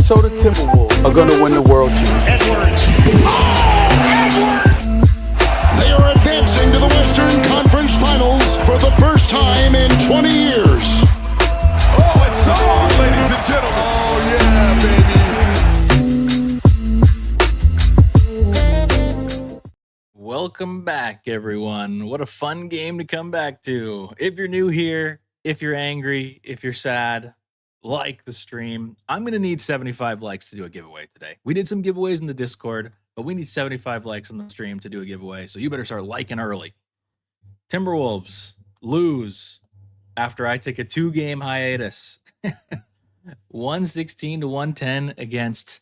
So the Timberwolves are going to win the world championship. Edwards. They are advancing to the Western Conference Finals for the first time in 20 years. Oh, it's on, ladies and gentlemen. Oh, yeah, baby. Welcome back, everyone. What a fun game to come back to. If you're new here, if you're angry, if you're sad, like the stream. I'm going to need 75 likes to do a giveaway today. We did some giveaways in the Discord, but we need 75 likes on the stream to do a giveaway, so you better start liking early. Timberwolves lose after I take a 2-game hiatus. 116 to 110 against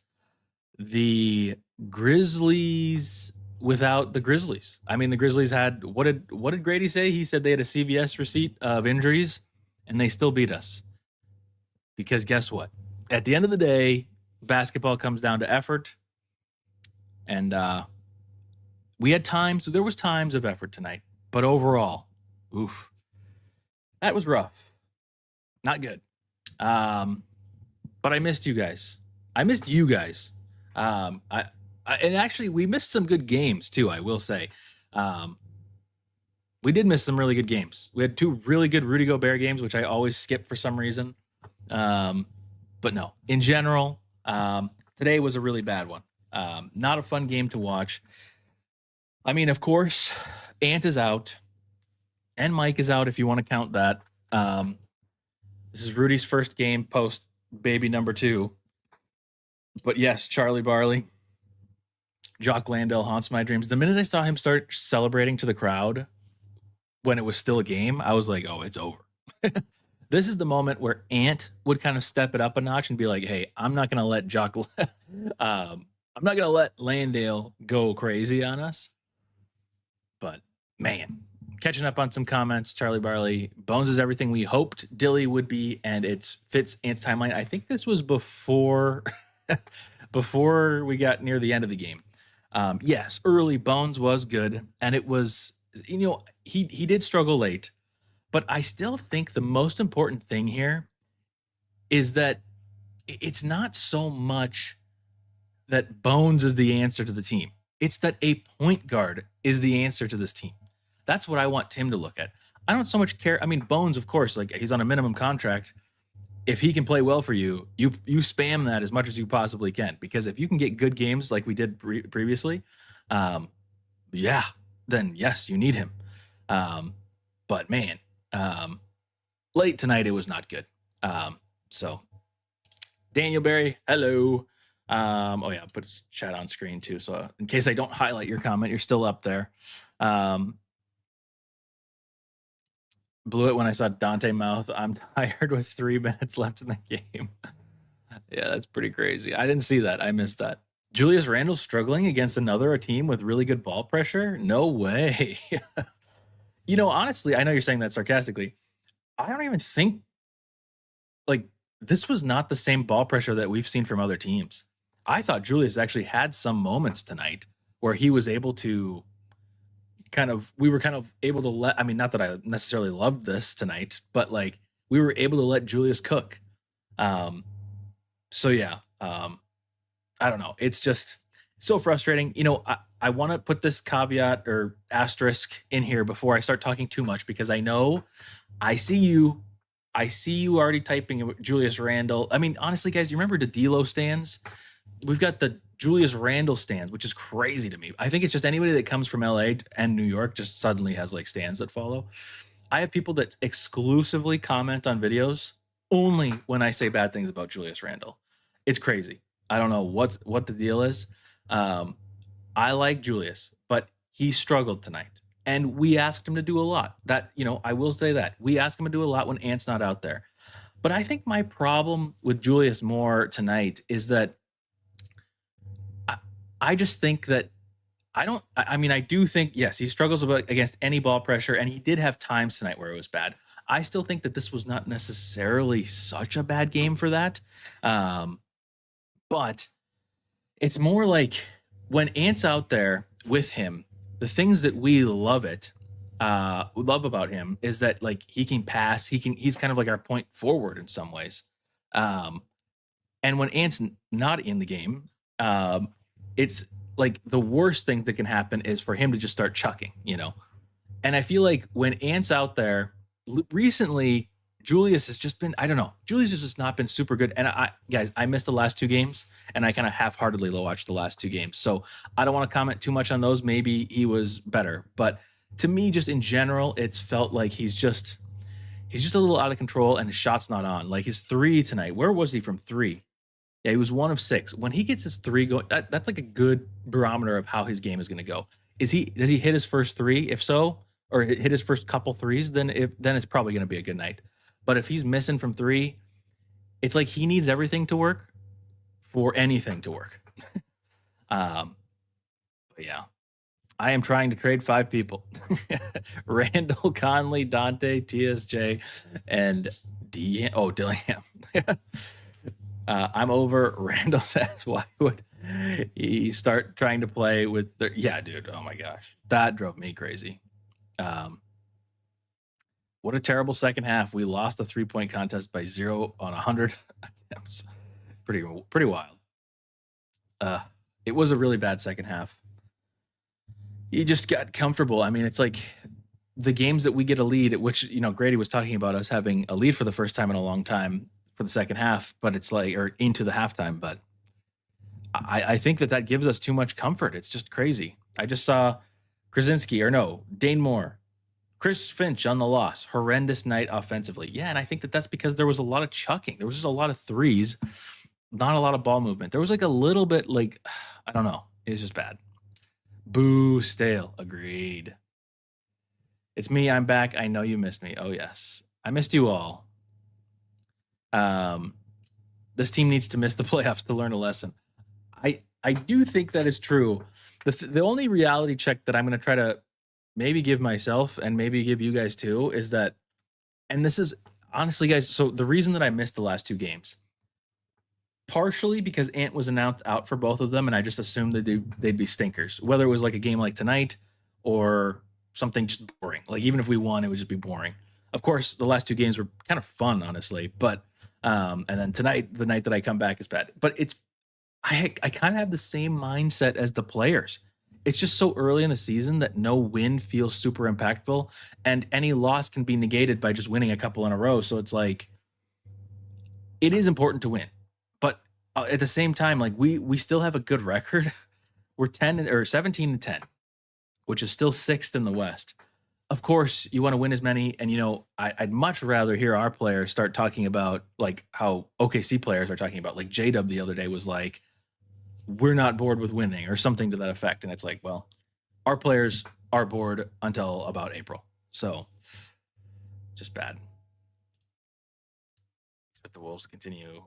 the Grizzlies without the Grizzlies. I mean, the Grizzlies had, what did Grady say? He said they had a CVS receipt of injuries, and they still beat us. Because guess what? At the end of the day, basketball comes down to effort. And we had times, there was times of effort tonight. But overall, oof, that was rough. Not good. But I missed you guys. And actually, we missed some good games too, I will say. We did miss some really good games. We had 2 really good Rudy Gobert games, which I always skip for some reason. But no, in general, today was a really bad one. Not a fun game to watch. I mean, of course, Ant is out and Mike is out if you want to count that. This is Rudy's first game post baby number 2. But yes, Charlie Barley, Jock Landale haunts my dreams. The minute I saw him start celebrating to the crowd when it was still a game, I was like, oh, it's over. This is the moment where Ant would kind of step it up a notch and be like, hey, I'm not going to let I'm not going to let Landale go crazy on us. But man, catching up on some comments, Charlie Barley, Bones is everything we hoped Dilly would be, and it fits Ant's timeline. I think this was before we got near the end of the game. Yes, early Bones was good, and it was, he did struggle late. But I still think the most important thing here is that it's not so much that Bones is the answer to the team. It's that a point guard is the answer to this team. That's what I want Tim to look at. I don't so much care. I mean, Bones, of course, like he's on a minimum contract. If he can play well for you, you spam that as much as you possibly can. Because if you can get good games like we did previously, then yes, you need him. But man, late tonight it was not good. So Daniel Berry, hello. Oh yeah, put his chat on screen too, so in case I don't highlight your comment, you're still up there. Blew it when I saw Dante mouth, I'm tired with 3 minutes left in the game. Yeah, that's pretty crazy. I didn't see that. I missed that. Julius Randle struggling against another team with really good ball pressure? No way. Honestly, I know you're saying that sarcastically. I don't even think this was not the same ball pressure that we've seen from other teams. I thought Julius actually had some moments tonight where he was able to we were able to let, I mean, not that I necessarily loved this tonight, but we were able to let Julius cook. So yeah, I don't know. It's just so frustrating. I want to put this caveat or asterisk in here before I start talking too much, because I know I see you already typing Julius Randle. I mean, honestly, guys, you remember the D'Lo stands? We've got the Julius Randle stands, which is crazy to me. I think it's just anybody that comes from LA and New York just suddenly has stands that follow. I have people that exclusively comment on videos only when I say bad things about Julius Randle. It's crazy. I don't know what the deal is. I like Julius, but he struggled tonight. And we asked him to do a lot. That, I will say that. We asked him to do a lot when Ant's not out there. But I think my problem with Julius more tonight is that I just think that I do think, yes, he struggles against any ball pressure, and he did have times tonight where it was bad. I still think that this was not necessarily such a bad game for that. But it's more like when Ant's out there with him, the things that we love about him is that he can pass, he's kind of like our point forward in some ways. And And when Ant's not in the game, it's like the worst thing that can happen is for him to just start chucking, And I feel like when Ant's out there recently, Julius has just been, I don't know. Julius has just not been super good. And I missed the last 2 games and I kind of half-heartedly watched the last 2 games. So I don't want to comment too much on those. Maybe he was better. But to me, just in general, it's felt like he's just a little out of control and his shot's not on. Like his 3 tonight, where was he from 3? Yeah, he was 1 of 6. When he gets his 3 going, that's like a good barometer of how his game is going to go. Does he hit his first 3? If so, or hit his first couple threes, then it's probably going to be a good night. But if he's missing from 3, it's like he needs everything to work for anything to work. But yeah, I am trying to trade 5 people: Randall, Conley, Dante, TSJ, and Dillingham. I'm over Randall's ass. Why would he start trying to play with yeah, dude. Oh my gosh. That drove me crazy. What a terrible second half. We lost the 3-point contest by 0 on 100 attempts. Pretty wild. It was a really bad second half. You just got comfortable. I mean, it's like the games that we get a lead, which, Grady was talking about us having a lead for the first time in a long time for the second half, but it's like, or into the halftime. But I think that gives us too much comfort. It's just crazy. I just saw Dane Moore, Chris Finch on the loss. Horrendous night offensively. Yeah, and I think that's because there was a lot of chucking. There was just a lot of threes, not a lot of ball movement. There was like a little bit like, I don't know. It was just bad. Boo, stale. Agreed. It's me. I'm back. I know you missed me. Oh, yes. I missed you all. This team needs to miss the playoffs to learn a lesson. I do think that is true. The only reality check that I'm going to try to maybe give myself and maybe give you guys too is that, and this is honestly, guys, so the reason that I missed the last 2 games, partially because Ant was announced out for both of them, and I just assumed that they'd be stinkers, whether it was like a game like tonight or something just boring. Like even if we won, it would just be boring. Of course, the last 2 games were kind of fun, honestly, but and then tonight, the night that I come back, is bad. But I kind of have the same mindset as the players. It's just so early in the season that no win feels super impactful, and any loss can be negated by just winning a couple in a row. So it's like, it is important to win, but at the same time, like we still have a good record. We're 17-10, which is still 6th in the West. Of course, you want to win as many, and I'd much rather hear our players start talking about like how OKC players are talking about. Like J-Dub the other day was like, we're not bored with winning or something to that effect. And it's like, well, our players are bored until about April. So just bad. But the Wolves continue.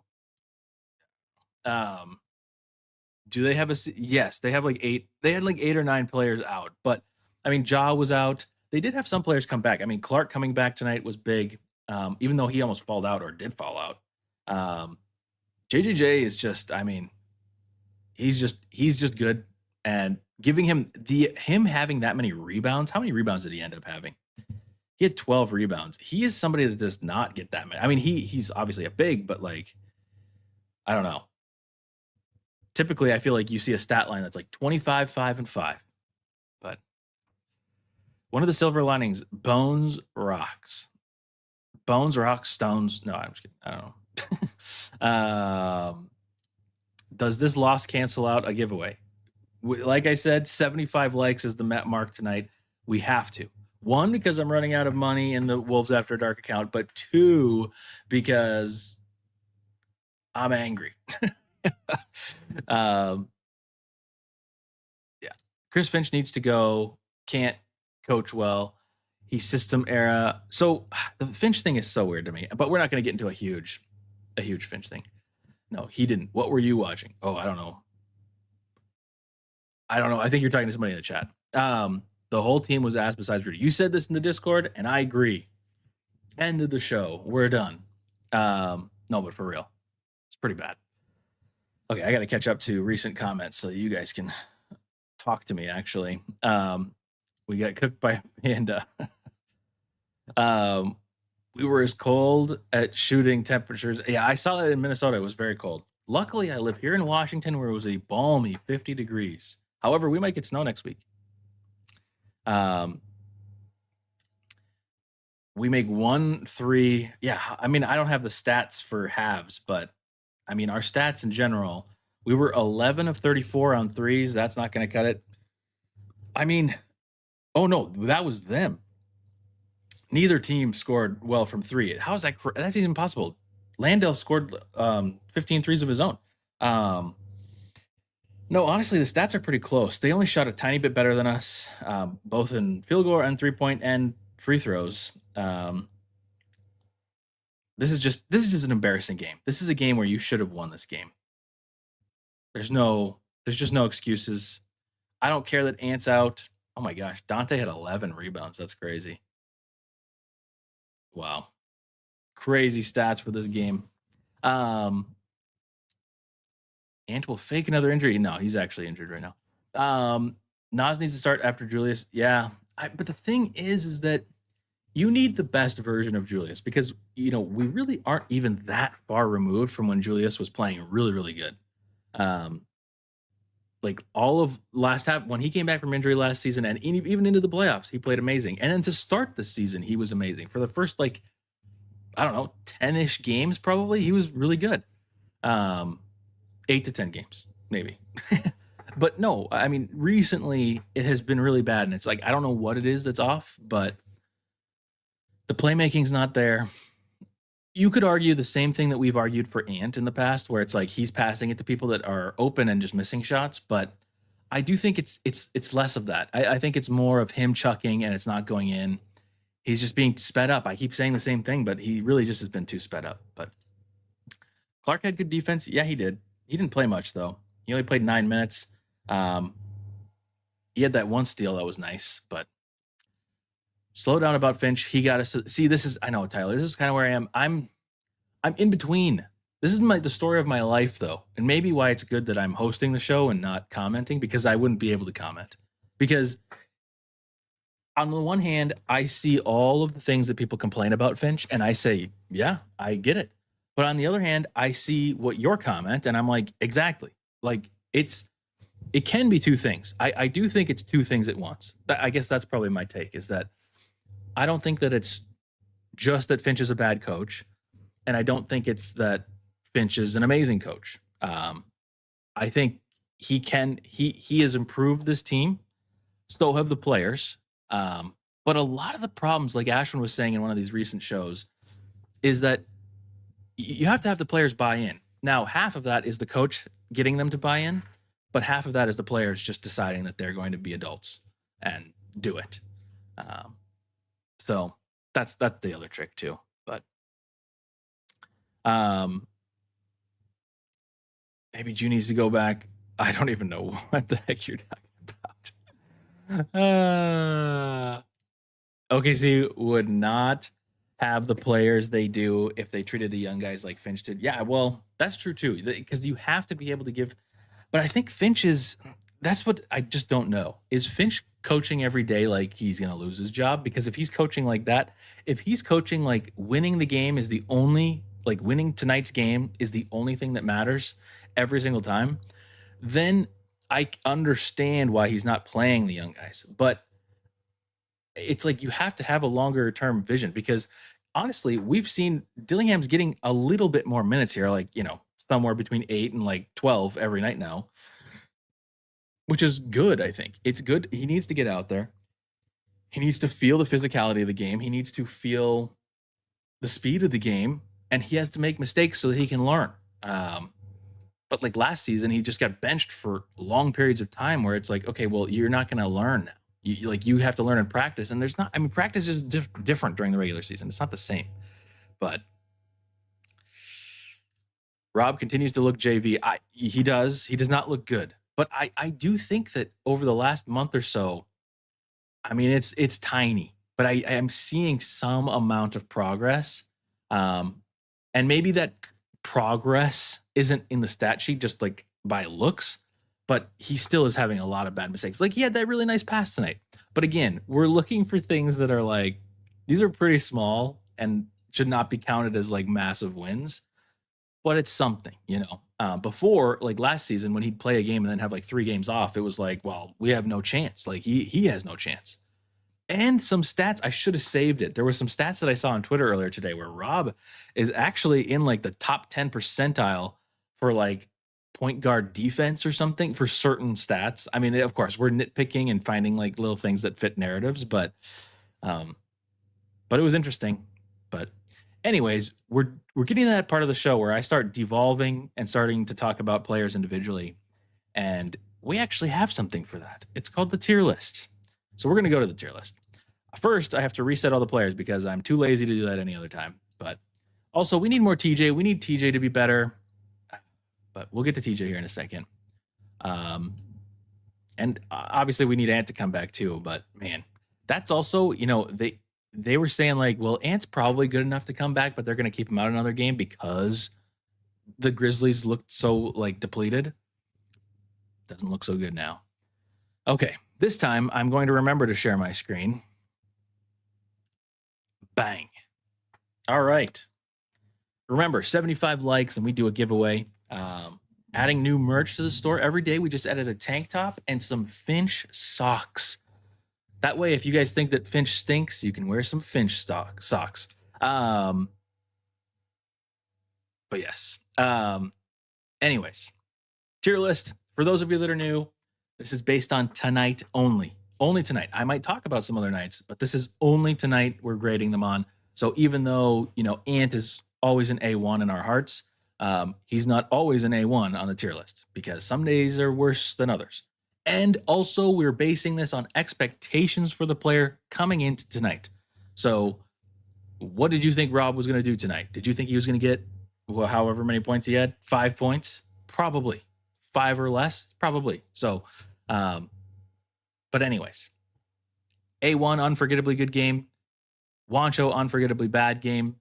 Do they have yes, they have like 8. They had like 8 or 9 players out, but I mean, Ja was out. They did have some players come back. I mean, Clark coming back tonight was big, even though he almost did fall out. JJJ is just, I mean, he's just good, and giving him having that many rebounds. How many rebounds did he end up having? He had 12 rebounds. He is somebody that does not get that many. I mean, he's obviously a big, but like, I don't know. Typically, I feel like you see a stat line that's like 25, 5, and 5. But one of the silver linings, Bones rocks. Bones rocks, Stones. No, I'm just kidding. I don't know. Does this loss cancel out a giveaway? Like I said, 75 likes is the mark tonight. We have to. 1, because I'm running out of money in the Wolves After Dark account, but 2, because I'm angry. Yeah. Chris Finch needs to go. Can't coach well. He's system era. So the Finch thing is so weird to me, but we're not going to get into a huge Finch thing. No, he didn't. What were you watching? Oh, I don't know. I think you're talking to somebody in the chat. The whole team was asked besides Rudy. You said this in the Discord, and I agree. End of the show. We're done. No, but for real, it's pretty bad. Okay, I got to catch up to recent comments so you guys can talk to me, actually. We got cooked by Panda. We were as cold at shooting temperatures. Yeah, I saw it in Minnesota. It was very cold. Luckily, I live here in Washington where it was a balmy 50 degrees. However, we might get snow next week. We make 1-3. Yeah, I mean, I don't have the stats for halves, but I mean, our stats in general, we were 11 of 34 on threes. That's not going to cut it. I mean, oh no, that was them. Neither team scored well from three. How is that? That's even possible. Landale scored 15 threes of his own. No, honestly, the stats are pretty close. They only shot a tiny bit better than us, both in field goal and 3-point and free throws. This is just an embarrassing game. This is a game where you should have won this game. There's just no excuses. I don't care that Ant's out. Oh my gosh, Dante had 11 rebounds. That's crazy. Wow. Crazy stats for this game. Ant will fake another injury. No, he's actually injured right now. Nas needs to start after Julius. Yeah. But the thing is that you need the best version of Julius because, we really aren't even that far removed from when Julius was playing really, really good. Like all of last half, when he came back from injury last season and even into the playoffs, he played amazing. And then to start the season, he was amazing. For the first, 10-ish games, probably, he was really good. 8 to 10 games, maybe. But no, I mean, recently it has been really bad. And it's like, I don't know what it is that's off, but the playmaking's not there. You could argue the same thing that we've argued for Ant in the past, where it's like he's passing it to people that are open and just missing shots. But I do think it's less of that. I think it's more of him chucking and it's not going in. He's just being sped up. I keep saying the same thing, but he really just has been too sped up. But Clark had good defense. Yeah, he did. He didn't play much, though. He only played 9 minutes. He had that one steal that was nice, but slow down about Finch. He got us. See, I know, Tyler, this is kind of where I am. I'm in between. This is the story of my life, though, and maybe why it's good that I'm hosting the show and not commenting, because I wouldn't be able to comment. Because on the one hand, I see all of the things that people complain about Finch, and I say, yeah, I get it. But on the other hand, I see what your comment, and I'm like, exactly. Like, it can be two things. I do think it's two things at once. I guess that's probably my take, is that I don't think that it's just that Finch is a bad coach, and I don't think it's that Finch is an amazing coach. I think he has improved this team. So have the players. But a lot of the problems, like Ashwin was saying in one of these recent shows, is that you have to have the players buy in. Now, half of that is the coach getting them to buy in, but half of that is the players just deciding that they're going to be adults and do it. So that's the other trick too. But maybe June needs to go back. I don't even know what the heck you're talking about. OKC would not have the players they do if they treated the young guys like Finch did. Yeah, well, that's true too, because you have to be able to give. But I think that's what I just don't know. Is Finch coaching every day like he's going to lose his job? Because if he's coaching like that, if he's coaching like winning the game is the only, like winning tonight's game is the only thing that matters every single time, then I understand why he's not playing the young guys. But it's like you have to have a longer term vision, because honestly, we've seen Dillingham's getting a little bit more minutes here, like, somewhere between 8 and 12 every night now, which is good. I think it's good. He needs to get out there. He needs to feel the physicality of the game. He needs to feel the speed of the game, and he has to make mistakes so that he can learn. But like last season, he just got benched for long periods of time where it's like, okay, well, you're not going to learn now. You have to learn in practice, and practice is different during the regular season. It's not the same. But Rob continues to look JV. He does not look good. But I do think that over the last month or so, I mean, it's tiny, but I am seeing some amount of progress. And maybe that progress isn't in the stat sheet just like by looks, but he still is having a lot of bad mistakes. Like he had that really nice pass tonight. But again, we're looking for things that are like, these are pretty small and should not be counted as like massive wins, but it's something, Before, like last season, when he'd play a game and then have like 3 games off, it was like, well, we have no chance. Like he has no chance. And some stats, I should have saved it. There were some stats that I saw on Twitter earlier today where Rob is actually in like the top 10 percentile for like point guard defense or something for certain stats. I mean, of course, we're nitpicking and finding like little things that fit narratives, but it was interesting. But anyways, we're getting to that part of the show where I start devolving and starting to talk about players individually. And we actually have something for that. It's called the tier list. So we're going to go to the tier list. First, I have to reset all the players because I'm too lazy to do that any other time. But also, we need more TJ. We need TJ to be better. But we'll get to TJ here in a second. And obviously, we need Ant to come back too. But man, that's also, they were saying like, well, Ant's probably good enough to come back, but they're going to keep him out another game because the Grizzlies looked so like depleted. Doesn't look so good now. Okay, this time I'm going to remember to share my screen. Bang. All right. Remember, 75 likes and we do a giveaway. Adding new merch to the store every day. We just added a tank top and some Finch socks. That way, if you guys think that Finch stinks, you can wear some Finch socks. But yes. Anyways, tier list. For those of you that are new, this is based on tonight only. Only tonight. I might talk about some other nights, but this is only tonight we're grading them on. So even though, Ant is always an A1 in our hearts, he's not always an A1 on the tier list because some days are worse than others. And also, we're basing this on expectations for the player coming into tonight. So, what did you think Rob was going to do tonight? Did you think he was going to get, however many points he had? 5 points? Probably. 5 or less? Probably. So, but anyways, A1, unforgettably good game. Wancho, unforgettably bad game.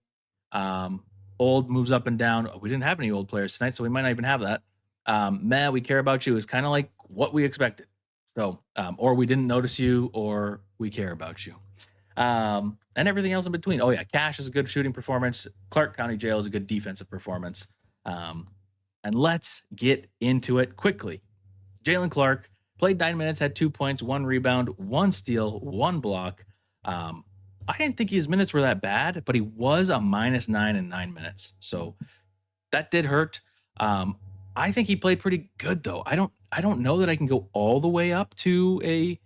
Old moves up and down. We didn't have any old players tonight, so we might not even have that. Meh, we care about you is kind of like what we expected. So, or we didn't notice you, or we care about you. And everything else in between. Oh yeah, Cash is a good shooting performance. Clark County Jail is a good defensive performance. And let's get into it quickly. Jalen Clark played 9 minutes, had 2 points, 1 rebound, 1 steal, 1 block. I didn't think his minutes were that bad, but he was a -9 in 9 minutes. So that did hurt. I think he played pretty good though. I don't know that I can go all the way up to a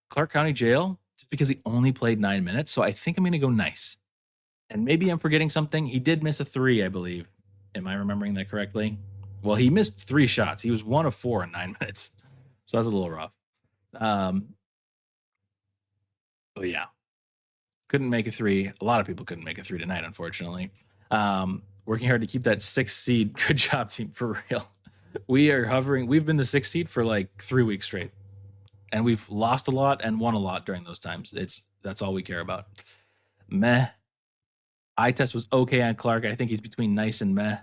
Clark County Jail just because he only played 9 minutes. So I think I'm going to go nice. And maybe I'm forgetting something. He did miss a 3, I believe. Am I remembering that correctly? Well, he missed 3 shots. He was 1 of 4 in 9 minutes. So that's a little rough. But yeah, couldn't make a 3. A lot of people couldn't make a 3 tonight, unfortunately. Working hard to keep that 6th seed. Good job, team, for real. We are hovering. We've been the 6th seed for like 3 weeks straight. And we've lost a lot and won a lot during those times. That's all we care about. Meh. Eye test was okay on Clark. I think he's between nice and meh.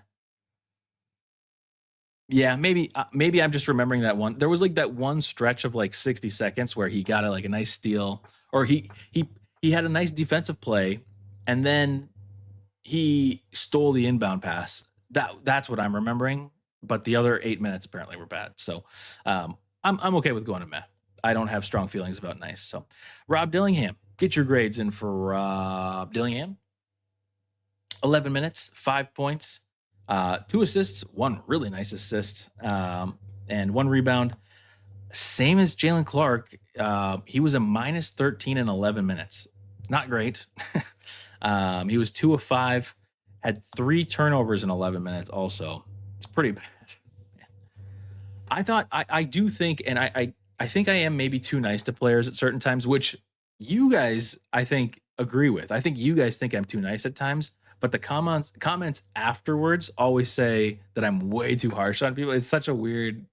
Yeah, maybe I'm just remembering that one. There was like that one stretch of like 60 seconds where he got a nice steal, or he had a nice defensive play, and then he stole the inbound pass. That's what I'm remembering. But the other 8 minutes apparently were bad. So I'm okay with going to meh. I don't have strong feelings about nice. So Rob Dillingham, get your grades in for Rob Dillingham. 11 minutes, 5 points, 2 assists, 1 really nice assist, and 1 rebound. Same as Jalen Clark. He was a -13 in 11 minutes. Not great. He was 2 of 5, had 3 turnovers in 11 minutes also. It's pretty bad. I do think, and I think I am maybe too nice to players at certain times, which you guys, I think, agree with. I think you guys think I'm too nice at times, but the comments afterwards always say that I'm way too harsh on people. It's such a weird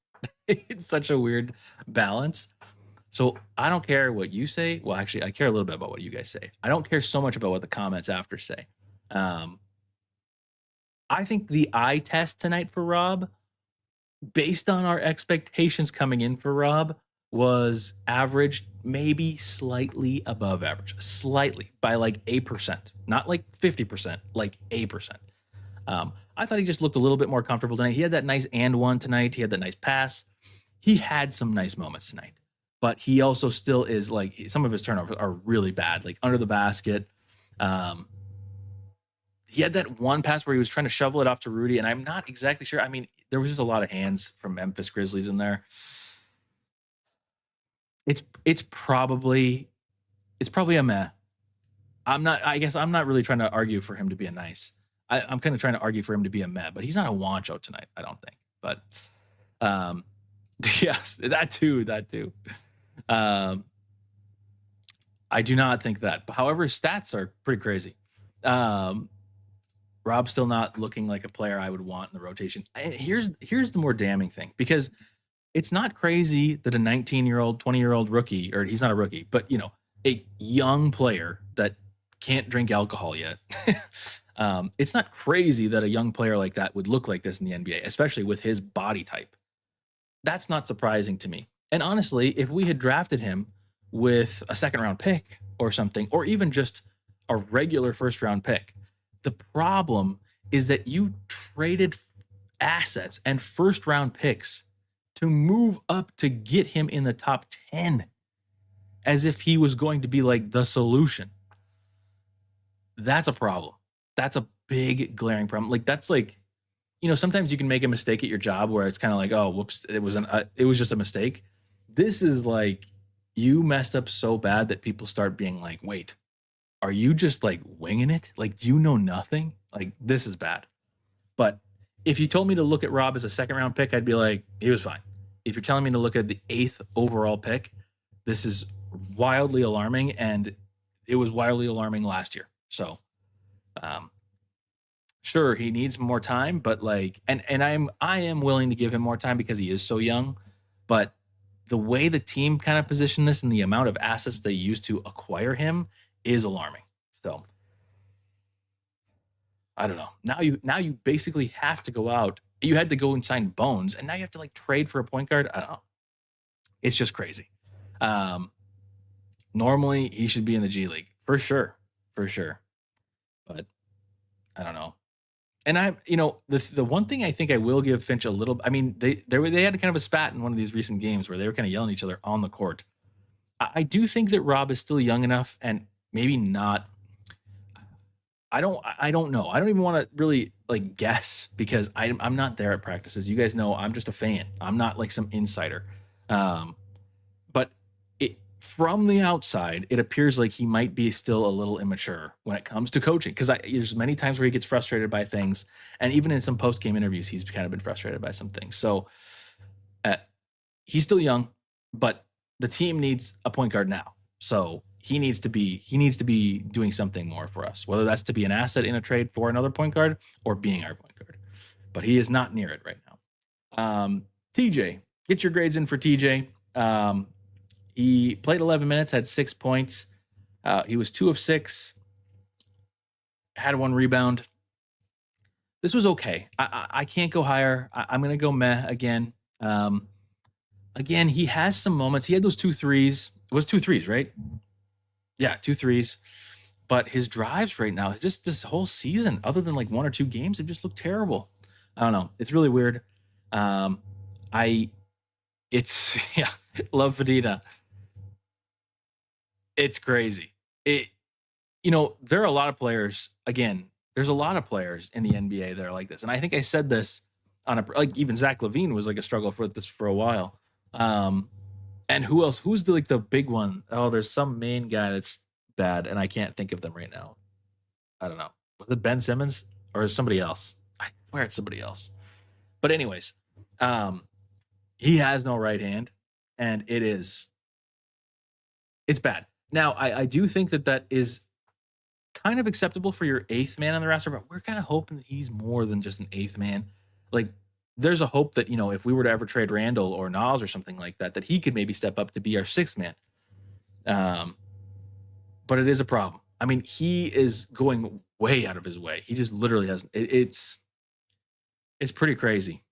balance. So I don't care what you say. Well, actually, I care a little bit about what you guys say. I don't care so much about what the comments after say. I think the eye test tonight for Rob, based on our expectations coming in for Rob, was average, maybe slightly above average, slightly by like 8%, not like 50%, like 8%. I thought he just looked a little bit more comfortable tonight. He had that nice and one tonight. He had that nice pass. He had some nice moments tonight, but he also still is like some of his turnovers are really bad, like under the basket. He had that one pass where he was trying to shovel it off to Rudy, and I'm not exactly sure. I mean, there was just a lot of hands from Memphis Grizzlies in there. It's probably a meh. I guess I'm not really trying to argue for him to be a nice. I'm kind of trying to argue for him to be a meh, but he's not a wancho tonight, I don't think. But yes, that too. I do not think that. But however, stats are pretty crazy. Rob's still not looking like a player I would want in the rotation. And here's the more damning thing, because it's not crazy that a 19-year-old, 20-year-old rookie, or he's not a rookie, but a young player that can't drink alcohol yet. It's not crazy that a young player like that would look like this in the NBA, especially with his body type. That's not surprising to me. And honestly, if we had drafted him with a second-round pick or something, or even just a regular first-round pick, the problem is that you traded assets and first-round picks to move up to get him in the top 10 as if he was going to be like the solution. That's a problem. That's a big glaring problem. Like that's like, sometimes you can make a mistake at your job where it's kind of like, oh, whoops, it was just a mistake. This is like you messed up so bad that people start being like, wait, are you just like winging it? Like, do you know nothing? Like, this is bad. But if you told me to look at Rob as a second round pick, I'd be like, he was fine. If you're telling me to look at the 8th overall pick, this is wildly alarming, and it was wildly alarming last year. So, sure, he needs more time, but like, and I am willing to give him more time because he is so young. But the way the team kind of positioned this and the amount of assets they used to acquire him is alarming. So, I don't know. Now you basically have to go out. You had to go and sign Bones, and now you have to like trade for a point guard. I don't know. It's just crazy. Normally he should be in the G League for sure, but I don't know. And the one thing I think I will give Finch a little. I mean, they had kind of a spat in one of these recent games where they were kind of yelling at each other on the court. I do think that Rob is still young enough, and maybe not. I don't know. I don't even want to really like guess because I'm not there at practices. You guys know I'm just a fan. I'm not like some insider. But from the outside, it appears like he might be still a little immature when it comes to coaching. Because there's many times where he gets frustrated by things, and even in some post-game interviews, he's kind of been frustrated by some things. So he's still young, but the team needs a point guard now. So he needs to be doing something more for us, whether that's to be an asset in a trade for another point guard or being our point guard. But he is not near it right now. TJ, get your grades in for TJ. He played 11 minutes, had 6 points. He was 2 of 6, had 1 rebound. This was okay. I can't go higher. I'm going to go meh again. Again, he has some moments. He had those 2 threes. It was 2 threes, right? Yeah, 2 threes. But his drives right now, just this whole season, other than like 1 or 2 games, have just looked terrible. I don't know. It's really weird. Love Fadita. It's crazy. There are a lot of players. Again, there's a lot of players in the NBA that are like this. And I think I said this like even Zach LaVine was like a struggle for this for a while. And who else? Who's the big one? Oh, there's some main guy that's bad, and I can't think of them right now. I don't know. Was it Ben Simmons or is somebody else? I swear it's somebody else. But anyways, he has no right hand, and it's bad. Now, I do think that is kind of acceptable for your 8th man on the roster, but we're kind of hoping that he's more than just an 8th man. Like, there's a hope that, if we were to ever trade Randle or Nas or something like that, that he could maybe step up to be our 6th man. But it is a problem. I mean, he is going way out of his way. He just literally has. It's pretty crazy.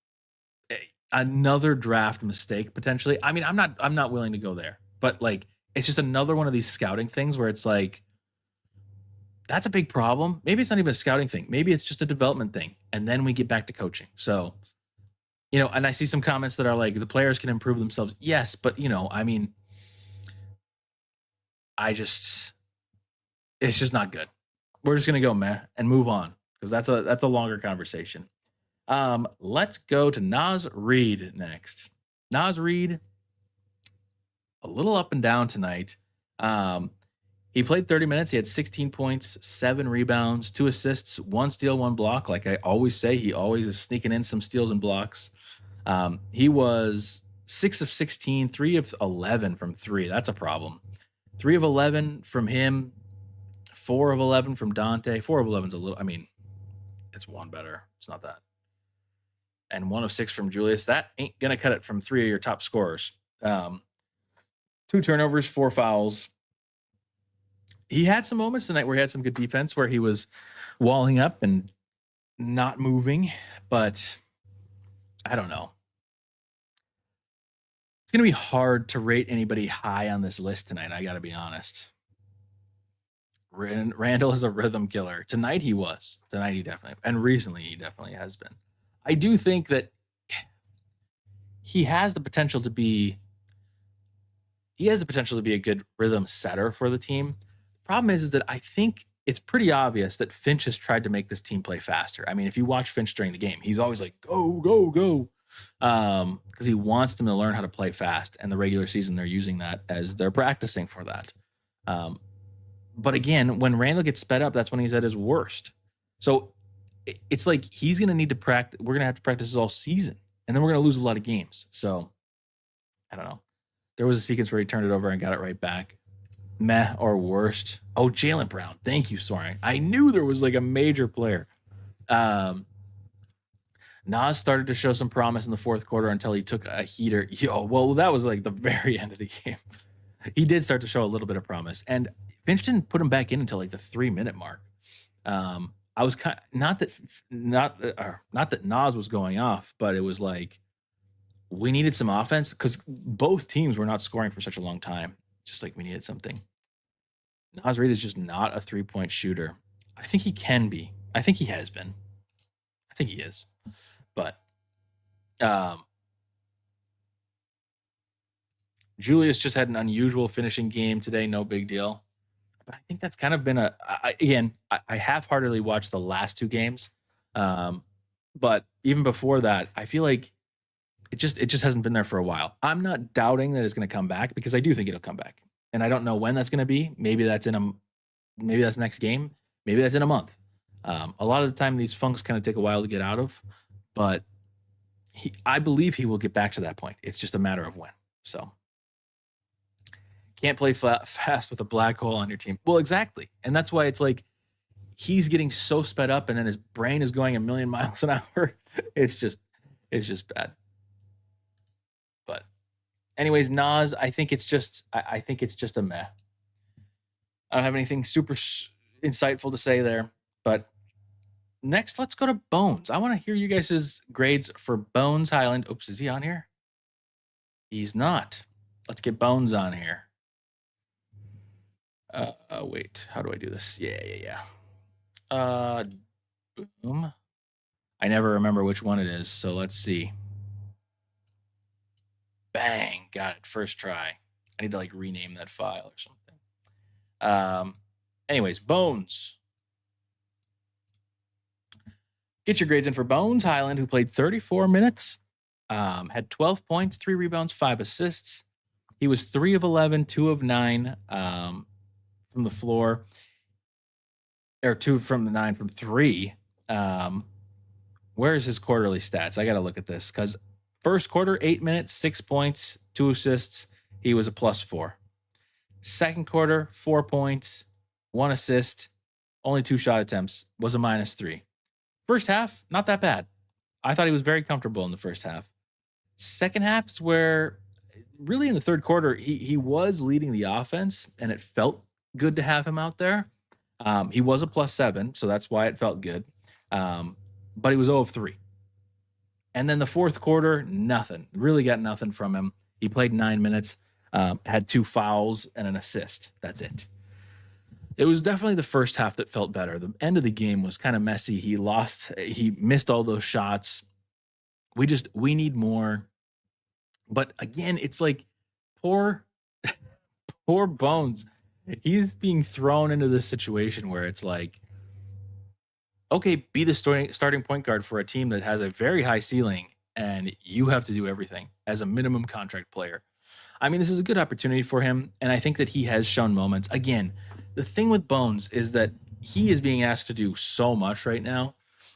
Another draft mistake potentially. I mean, I'm not willing to go there, but like, it's just another one of these scouting things where it's like, that's a big problem. Maybe it's not even a scouting thing. Maybe it's just a development thing. And then we get back to coaching. So, and I see some comments that are like, the players can improve themselves. Yes, but, I mean, it's just not good. We're just going to go meh and move on because that's a longer conversation. Let's go to Naz Reid next. Naz Reid, a little up and down tonight. He played 30 minutes. He had 16 points, 7 rebounds, 2 assists, 1 steal, 1 block. Like I always say, he always is sneaking in some steals and blocks. He was 6 of 16, 3 of 11 from 3. That's a problem. 3 of 11 from him, 4 of 11 from Dante. 4 of 11 is a little, it's one better. It's not that. And 1 of 6 from Julius. That ain't going to cut it from 3 of your top scorers. 2 turnovers, 4 fouls. He had some moments tonight where he had some good defense, where he was walling up and not moving, but I don't know. It's going to be hard to rate anybody high on this list tonight. I got to be honest. Randle is a rhythm killer. Tonight he was. Tonight he definitely, and recently he definitely has been. I do think that he has the potential to be a good rhythm setter for the team. Problem is that I think it's pretty obvious that Finch has tried to make this team play faster. I mean, if you watch Finch during the game, he's always like, go, go, go. Because he wants them to learn how to play fast. And the regular season, they're using that as they're practicing for that. But again, when Randle gets sped up, that's when he's at his worst. So it's like he's going to need to practice. We're going to have to practice this all season. And then we're going to lose a lot of games. So I don't know. There was a sequence where he turned it over and got it right back. Meh or worst. Oh, Jaylen Brown. Thank you, Soaring. I knew there was like a major player. Nas started to show some promise in the fourth quarter until he took a heater. Well, that was like the very end of the game. He did start to show a little bit of promise. And Finch didn't put him back in until like the 3-minute mark. I was kind of, not that Nas was going off, but it was like we needed some offense because both teams were not scoring for such a long time. Just like we needed something. Naz Reid is just not a 3-point shooter. I think he can be. I think he has been. I think he is. But Julius just had an unusual finishing game today. No big deal. But I think that's kind of been I half-heartedly watched the last 2 games. But even before that, I feel like it just hasn't been there for a while. I'm not doubting that it's going to come back because I do think it'll come back. And I don't know when that's going to be. Maybe that's next game. Maybe that's in a month. A lot of the time these funks kind of take a while to get out of, but I believe he will get back to that point. It's just a matter of when. So can't play fast with a black hole on your team. Well, exactly. And that's why it's like he's getting so sped up and then his brain is going a million miles an hour. It's just bad. But anyways, Nas, I think it's just a meh. I don't have anything super insightful to say there. But next, let's go to Bones. I want to hear you guys' grades for Bones Highland. Oops, is he on here? He's not. Let's get Bones on here. Wait, how do I do this? Yeah. Boom. I never remember which one it is, so let's see. Bang, got it. First try. I need to like rename that file or something. Anyways, Bones. Get your grades in for Bones Highland, who played 34 minutes, had 12 points, 3 rebounds, 5 assists. He was 3 of 11, 2 of 9 from the floor, or 2 from the 9 from 3. Where's his quarterly stats? I got to look at this because first quarter, 8 minutes, 6 points, 2 assists. He was a +4. Second quarter, 4 points, 1 assist, only 2 shot attempts, was a -3. First half, not that bad. I thought he was very comfortable in the first half. Second half is where, really in the third quarter, he was leading the offense, and it felt good to have him out there. He was a +7, so that's why it felt good. But he was 0 of 3. And then the fourth quarter, nothing. Really got nothing from him. He played 9 minutes, had 2 fouls and an assist. That's it. It was definitely the first half that felt better. The end of the game was kind of messy. He missed all those shots. We need more. But again, it's like poor poor Bones. He's being thrown into this situation where it's like, okay, be the starting point guard for a team that has a very high ceiling, and you have to do everything as a minimum contract player. I mean, this is a good opportunity for him, and I think that he has shown moments. Again, the thing with Bones is that he is being asked to do so much right now,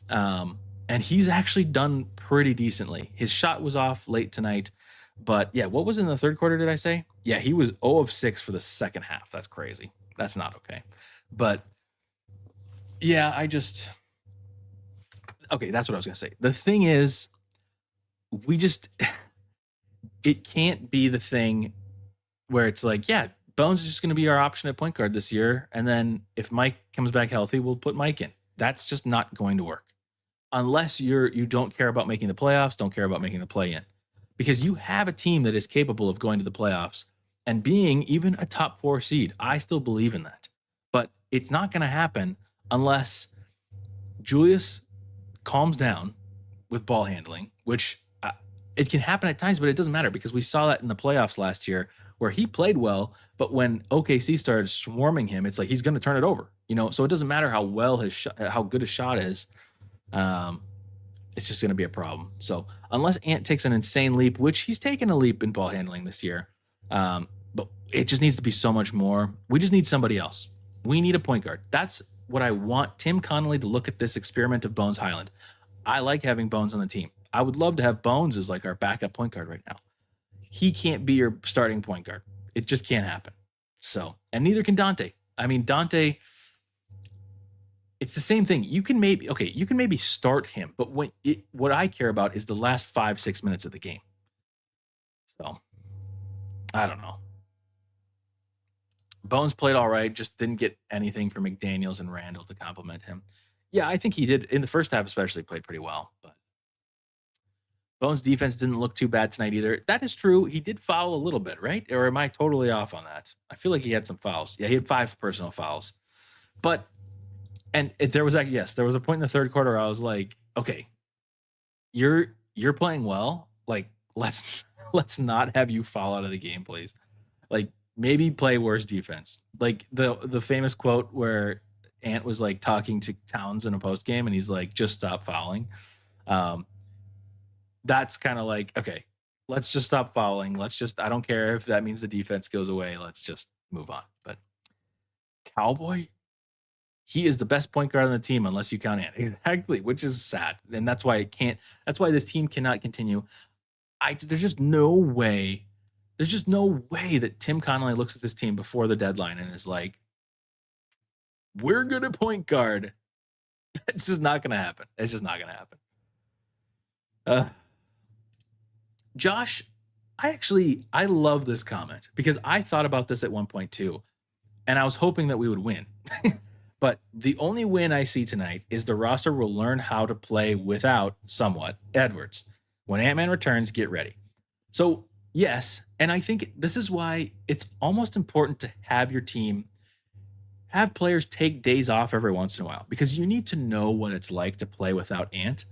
and he's actually done pretty decently. His shot was off late tonight, but yeah, what was in the third quarter, did I say? Yeah, he was 0 of 6 for the second half. That's crazy. That's not okay. But yeah, okay, that's what I was going to say. The thing is, it can't be the thing where it's like, yeah, Bones is just going to be our option at point guard this year. And then if Mike comes back healthy, we'll put Mike in. That's just not going to work. Unless you don't care about making the playoffs, don't care about making the play in. Because you have a team that is capable of going to the playoffs and being even a top 4 seed. I still believe in that. But it's not going to happen unless Julius calms down with ball handling, which it can happen at times, but it doesn't matter because we saw that in the playoffs last year where he played well, but when OKC started swarming him, it's like he's going to turn it over, So it doesn't matter how good his shot is. It's just going to be a problem. So unless Ant takes an insane leap, which he's taken a leap in ball handling this year, but it just needs to be so much more. We just need somebody else. We need a point guard. That's what I want Tim Connolly to look at this experiment of Bones Highland. I like having Bones on the team. I would love to have Bones as like our backup point guard right now. He can't be your starting point guard. It just can't happen. So, and neither can Dante. I mean, Dante, it's the same thing. You can maybe start him, but what I care about is the last 5-6 minutes of the game. So, I don't know. Bones played all right, just didn't get anything from McDaniels and Randle to compliment him. Yeah, I think he did in the first half, especially played pretty well, but Bones' defense didn't look too bad tonight either. That is true. He did foul a little bit, right? Or am I totally off on that? I feel like he had some fouls. Yeah, he had 5 personal fouls. But there was a point in the third quarter where I was like, okay, you're playing well. Like, let's not have you fall out of the game, please. Like, maybe play worse defense. Like the famous quote where Ant was like talking to Towns in a post game, and he's like, just stop fouling. That's kind of like, okay, let's just stop fouling. I don't care if that means the defense goes away. Let's just move on. But Cowboy, he is the best point guard on the team unless you count Ant. Exactly, which is sad. And that's why this team cannot continue. There's just no way that Tim Connolly looks at this team before the deadline and is like, we're good at point guard. It's just not going to happen. It's just not going to happen. Josh, I love this comment because I thought about this at one point too, and I was hoping that we would win. But the only win I see tonight is the roster will learn how to play without somewhat Edwards. When Ant-Man returns, get ready. So yes, and I think this is why it's almost important to have your team have players take days off every once in a while, because you need to know what it's like to play without Ant.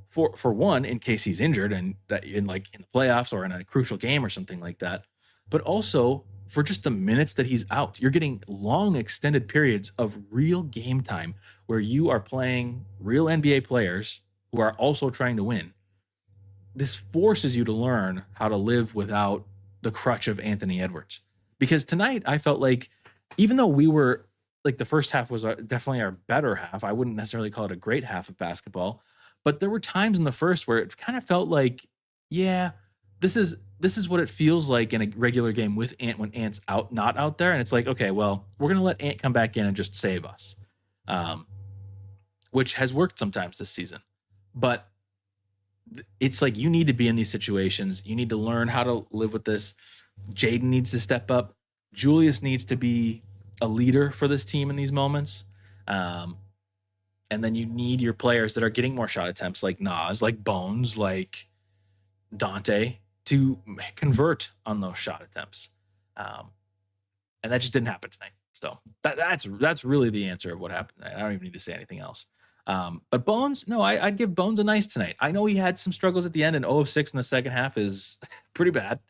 For one, in case he's injured and that in the playoffs or in a crucial game or something like that, but also for just the minutes that he's out. You're getting long extended periods of real game time where you are playing real NBA players who are also trying to win. This forces you to learn how to live without the crutch of Anthony Edwards. Because tonight I felt like, even though we were like, the first half was definitely our better half, I wouldn't necessarily call it a great half of basketball, but there were times in the first where it kind of felt like, yeah, this is what it feels like in a regular game with Ant when Ant's not out there. And it's like, okay, well, we're going to let Ant come back in and just save us, which has worked sometimes this season. But it's like, you need to be in these situations. You need to learn how to live with this. Jaden needs to step up. Julius needs to be a leader for this team in these moments. And then you need your players that are getting more shot attempts, like Nas, like Bones, like Dante, to convert on those shot attempts. And that just didn't happen tonight. So that's really the answer of what happened. I don't even need to say anything else. But Bones, no, I'd give Bones a nice tonight. I know he had some struggles at the end, and 0 of 6 in the second half is pretty bad.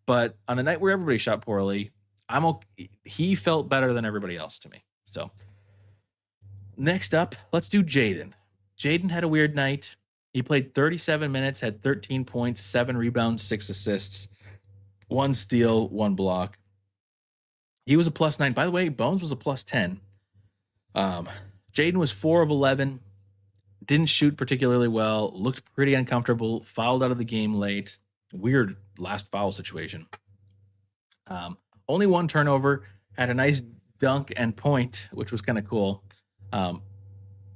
But on a night where everybody shot poorly, I'm okay. He felt better than everybody else to me. So next up, let's do Jaden. Jaden had a weird night. He played 37 minutes, had 13 points, 7 rebounds, 6 assists, 1 steal, 1 block. He was a +9. By the way, Bones was a +10. Jaden was 4 of 11. Didn't shoot particularly well. Looked pretty uncomfortable. Fouled out of the game late. Weird last foul situation. Only 1 turnover. Had a nice dunk and point, which was kind of cool.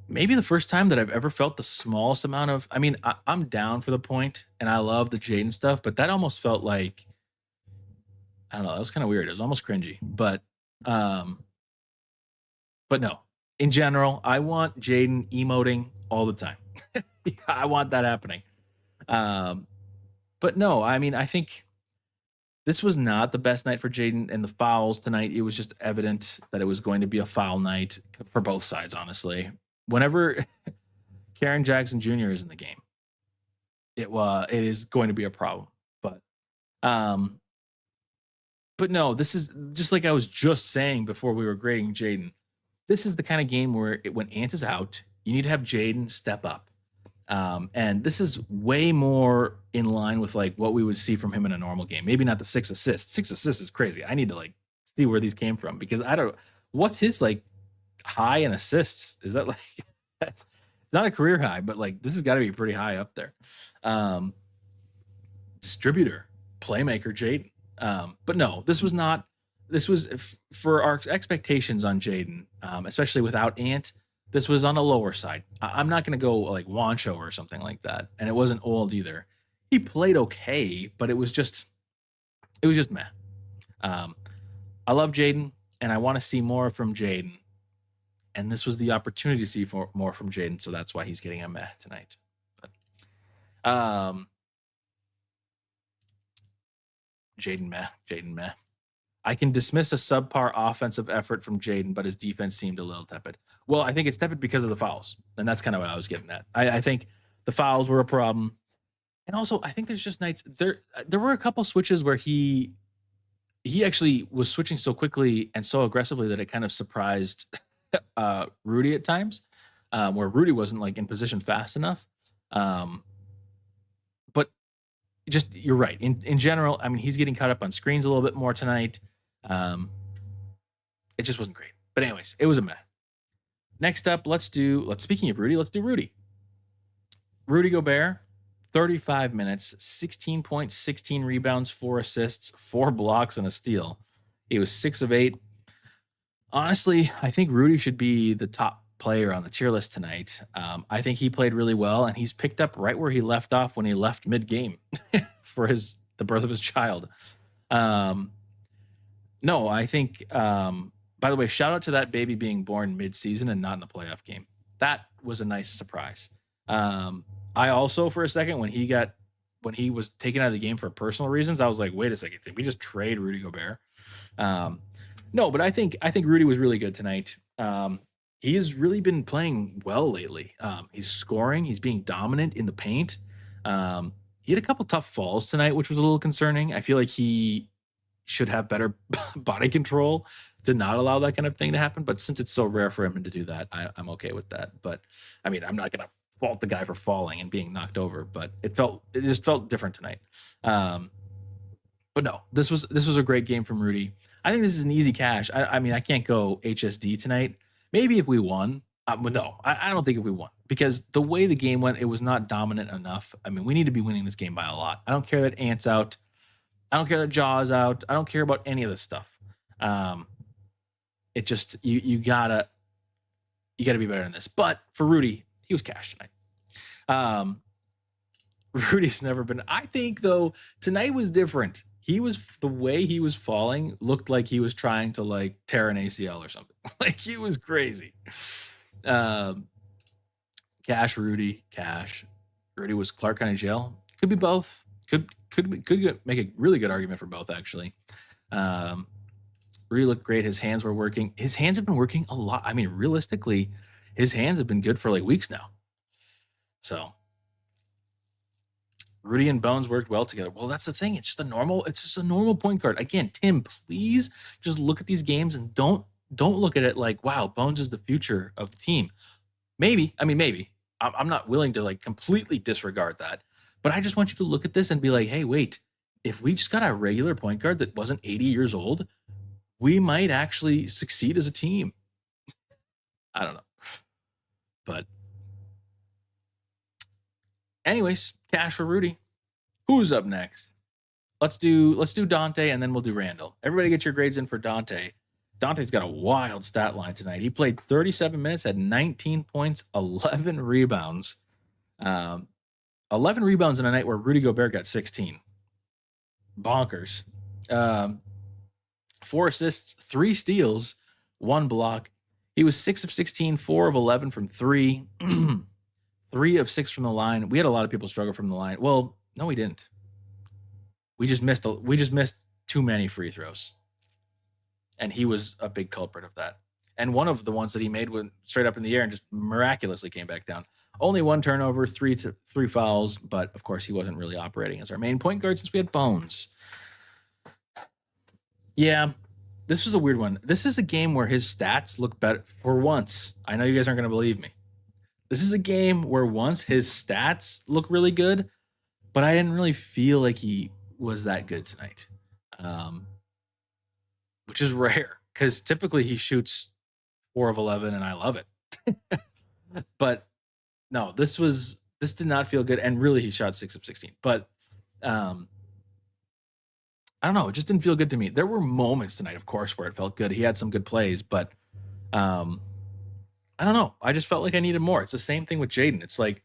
Maybe the first time that I've ever felt the smallest amount of. I mean, I'm down for the point, and I love the Jaden stuff, but that almost felt like, I don't know. That was kind of weird. It was almost cringy, but no. In general, I want Jaden emoting all the time. I want that happening. But no, I mean, I think this was not the best night for Jaden, and the fouls tonight. It was just evident that it was going to be a foul night for both sides. Honestly, whenever Karen Jackson Jr. is in the game, it is going to be a problem. But no, this is just like I was just saying before we were grading Jaden. This is the kind of game where when Ant is out, you need to have Jaden step up. And this is way more in line with like what we would see from him in a normal game. Maybe not the 6 assists. 6 assists is crazy. I need to like see where these came from because I don't. What's his like high in assists? Is that like it's not a career high, but like this has got to be pretty high up there. Distributor, playmaker, Jaden. But no, this was not. This was for our expectations on Jaden, especially without Ant. This was on the lower side. I'm not going to go like Wancho or something like that, and it wasn't old either. He played okay, but it was just meh. I love Jaden, and I want to see more from Jaden, and this was the opportunity to see more from Jaden, so that's why he's getting a meh tonight. But, Jaden meh. I can dismiss a subpar offensive effort from Jaden, but his defense seemed a little tepid. Well, I think it's tepid because of the fouls, and that's kind of what I was getting at. I think the fouls were a problem, and also I think there's just nights there were a couple switches where he actually was switching so quickly and so aggressively that it kind of surprised Rudy at times, where Rudy wasn't like in position fast enough. But just you're right. In general, I mean, he's getting caught up on screens a little bit more tonight. It just wasn't great. But anyways, it was a meh. Next up, speaking of Rudy, let's do Rudy. Rudy Gobert, 35 minutes, 16 points, 16 rebounds, 4 assists, 4 blocks, and a steal. He was 6 of 8. Honestly, I think Rudy should be the top player on the tier list tonight. I think he played really well, and he's picked up right where he left off when he left mid-game for the birth of his child. No, I think, by the way, shout out to that baby being born mid-season and not in a playoff game. That was a nice surprise. I also, for a second, when he was taken out of the game for personal reasons, I was like, wait a second, did we just trade Rudy Gobert? No, but I think Rudy was really good tonight. He has really been playing well lately. He's scoring. He's being dominant in the paint. He had a couple tough falls tonight, which was a little concerning. I feel like he should have better body control to not allow that kind of thing to happen. But since it's so rare for him to do that, I'm okay with that. But I mean, I'm not going to fault the guy for falling and being knocked over, but it just felt different tonight. But no, this was a great game from Rudy. I think this is an easy cash. I mean, I can't go HSD tonight. Maybe if we won, but no, I don't think if we won, because the way the game went, it was not dominant enough. I mean, we need to be winning this game by a lot. I don't care that Ant's out. I don't care that Jaw's out. I don't care about any of this stuff. It just you gotta be better than this. But for Rudy, he was cash tonight. Rudy's never been. I think though tonight was different. The way he was falling looked like he was trying to like tear an ACL or something. Like he was crazy. Cash Rudy. Rudy was Clark County Jail. Could be both. Could make a really good argument for both actually. Rudy looked great. His hands were working. His hands have been working a lot. I mean, realistically, his hands have been good for like weeks now. So Rudy and Bones worked well together. Well, that's the thing. It's just a normal point guard. Again, Tim, please just look at these games and don't look at it like, wow, Bones is the future of the team. Maybe. I'm not willing to like completely disregard that. But I just want you to look at this and be like, hey, wait, if we just got a regular point guard that wasn't 80 years old, we might actually succeed as a team. I don't know. But anyways, cash for Rudy. Who's up next? Let's do Dante, and then we'll do Randle. Everybody get your grades in for Dante. Dante's got a wild stat line tonight. He played 37 minutes, had 19 points, 11 rebounds. 11 rebounds in a night where Rudy Gobert got 16. Bonkers. 4 assists, 3 steals, 1 block. He was 6 of 16, 4 of 11 from 3, 3 of 6 from the line. We had a lot of people struggle from the line. Well, no, we didn't. We just missed too many free throws. And he was a big culprit of that. And one of the ones that he made went straight up in the air and just miraculously came back down. Only 1 turnover, 3 fouls, but of course he wasn't really operating as our main point guard since we had Bones. Yeah, this was a weird one. This is a game where his stats look better for once. I know you guys aren't going to believe me. This is a game where once his stats look really good, but I didn't really feel like he was that good tonight, which is rare because typically he shoots 4 of 11 and I love it. But no, this did not feel good. And really he shot 6 of 16, but I don't know. It just didn't feel good to me. There were moments tonight, of course, where it felt good. He had some good plays, but I don't know. I just felt like I needed more. It's the same thing with Jaden. It's like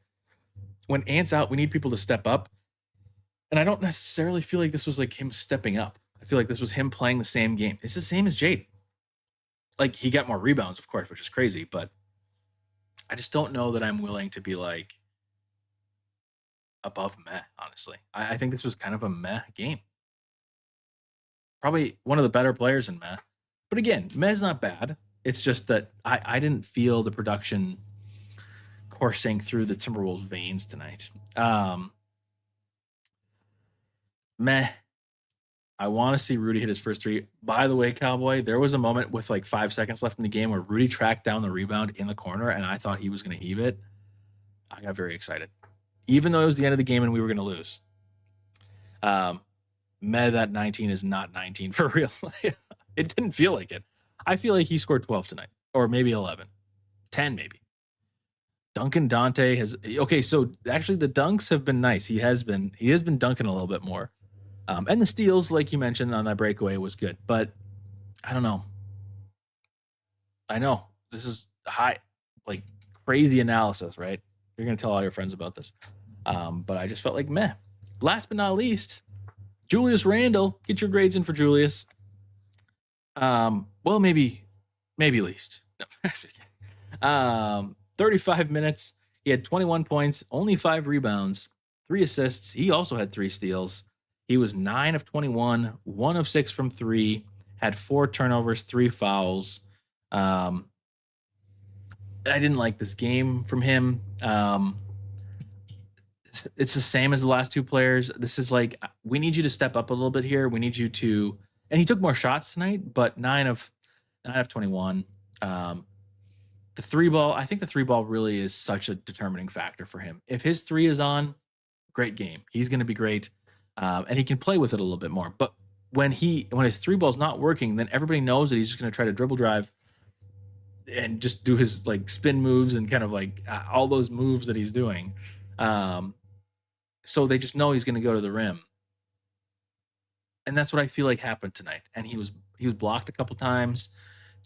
when Ant's out, we need people to step up. And I don't necessarily feel like this was like him stepping up. I feel like this was him playing the same game. It's the same as Jaden. Like he got more rebounds, of course, which is crazy, but I just don't know that I'm willing to be like above meh, honestly. I think this was kind of a meh game. Probably one of the better players in meh. But again, meh's not bad. It's just that I didn't feel the production coursing through the Timberwolves veins tonight. Meh. I want to see Rudy hit his first 3. By the way, Cowboy, there was a moment with like 5 seconds left in the game where Rudy tracked down the rebound in the corner, and I thought he was going to heave it. I got very excited. Even though it was the end of the game and we were going to lose. Meh, that 19 is not 19 for real. It didn't feel like it. I feel like he scored 12 tonight, or maybe 11. 10 maybe. Duncan Dante has... Okay, so actually the dunks have been nice. He has been dunking a little bit more. And the steals, like you mentioned on that breakaway, was good. But I don't know. I know. This is high, like crazy analysis, right? You're going to tell all your friends about this. But I just felt like meh. Last but not least, Julius Randle. Get your grades in for Julius. Well, maybe least. No. 35 minutes. He had 21 points, only 5 rebounds, 3 assists. He also had 3 steals. He was 9 of 21, 1 of 6 from 3, had 4 turnovers, 3 fouls. I didn't like this game from him. It's the same as the last 2 players. This is like, we need you to step up a little bit here. We need you to, and he took more shots tonight, but 9 of 21. The 3 ball, I think the 3 ball really is such a determining factor for him. If his 3 is on, great game. He's going to be great. And he can play with it a little bit more. But when his 3 ball's not working, then everybody knows that he's just going to try to dribble drive and just do his like spin moves and kind of like all those moves that he's doing. So they just know he's going to go to the rim. And that's what I feel like happened tonight. And he was blocked a couple times,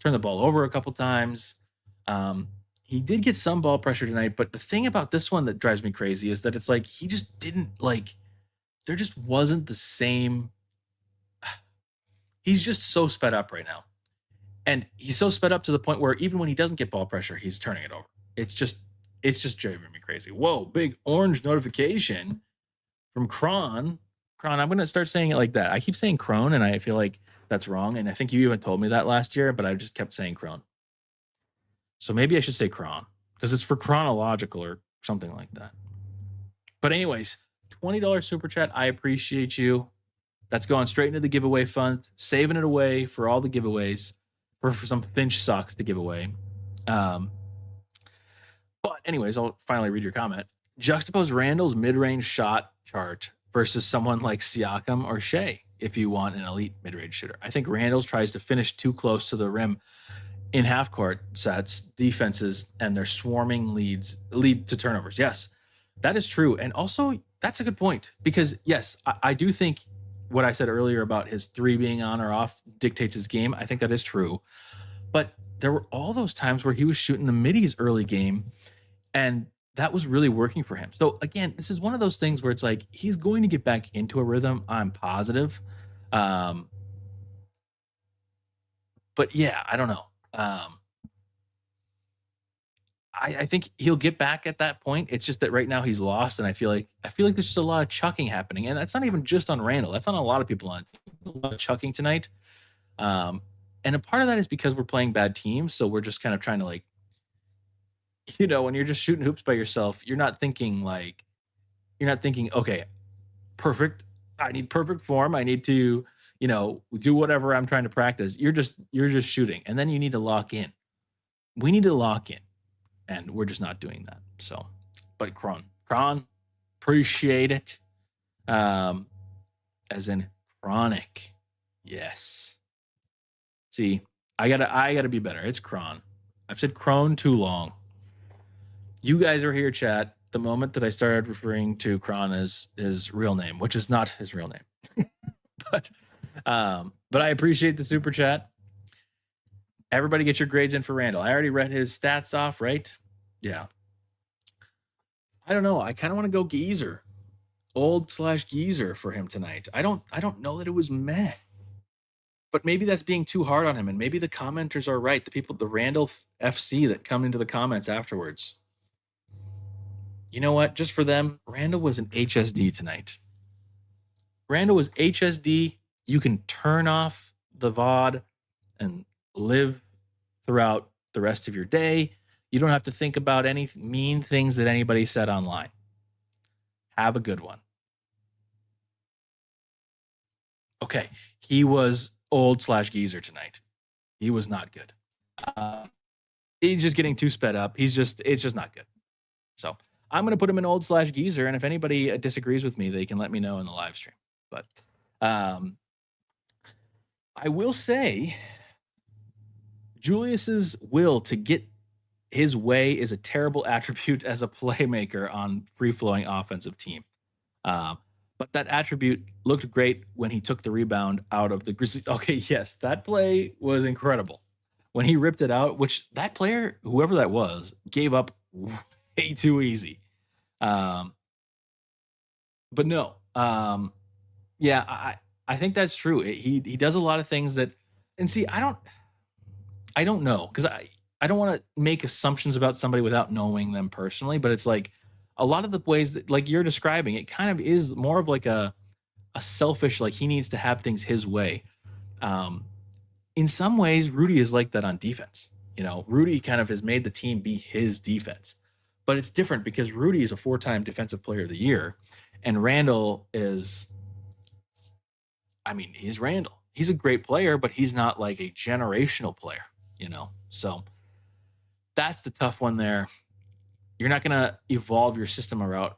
turned the ball over a couple times. He did get some ball pressure tonight, but the thing about this one that drives me crazy is that it's like he just didn't like, there just wasn't the same. He's just so sped up right now. And he's so sped up to the point where even when he doesn't get ball pressure, he's turning it over. It's just driving me crazy. Whoa, big orange notification from Kron. Kron, I'm going to start saying it like that. I keep saying Kron, and I feel like that's wrong. And I think you even told me that last year, but I just kept saying Cron. So maybe I should say Cron because it's for chronological or something like that. But anyways, $20 super chat. I appreciate you. That's going straight into the giveaway fund, saving it away for all the giveaways, for some Finch socks to give away. But anyways, I'll finally read your comment. Juxtapose Randle's mid-range shot chart versus someone like Siakam or Shea if you want an elite mid-range shooter. I think Randle's tries to finish too close to the rim in half-court sets, defenses, and their swarming lead to turnovers. Yes, that is true. And also, that's a good point because, yes, I do think what I said earlier about his three being on or off dictates his game. I think that is true. But there were all those times where he was shooting the middies early game, and that was really working for him. So again, this is one of those things where it's like he's going to get back into a rhythm. I'm positive. But yeah, I don't know. I think he'll get back at that point. It's just that right now he's lost, and I feel like there's just a lot of chucking happening, and that's not even just on Randle. That's on a lot of people on a lot of chucking tonight. And a part of that is because we're playing bad teams, so we're just kind of trying to like, when you're just shooting hoops by yourself, you're not thinking, okay, perfect. I need perfect form. I need to, do whatever I'm trying to practice. You're just shooting, and then you need to lock in. We need to lock in. And we're just not doing that. So, but Cron, appreciate it. As in chronic. Yes. See, I gotta be better. It's Cron. I've said Cron too long. You guys are here, chat, the moment that I started referring to Cron as his real name, which is not his real name. But I appreciate the super chat. Everybody get your grades in for Randle. I already read his stats off, right? Yeah. I don't know. I kind of want to go Geezer. Old/Geezer for him tonight. I don't know that it was meh. But maybe that's being too hard on him, and maybe the commenters are right. The people, the Randle FC that come into the comments afterwards. You know what? Just for them, Randle was an HSD tonight. Randle was HSD. You can turn off the VOD and live throughout the rest of your day. You don't have to think about any mean things that anybody said online. Have a good one. Okay, he was old/Geezer tonight. He was not good. He's just getting too sped up. It's just not good. So I'm going to put him in old/Geezer, and if anybody disagrees with me, they can let me know in the live stream. But I will say Julius's will to get his way is a terrible attribute as a playmaker on free-flowing offensive team. But that attribute looked great when he took the rebound out of the Grizzlies. Okay, yes, that play was incredible. When he ripped it out, which that player, whoever that was, gave up way too easy. But no. Yeah, I think that's true. He does a lot of things that, and see, I don't know, because I don't want to make assumptions about somebody without knowing them personally, but it's like a lot of the ways that, like you're describing, it kind of is more of like a selfish, like he needs to have things his way. In some ways, Rudy is like that on defense. Rudy kind of has made the team be his defense, but it's different because Rudy is a 4-time defensive player of the year, and Randle is, he's Randle. He's a great player, but he's not like a generational player, So that's the tough one there. You're not going to evolve your system around,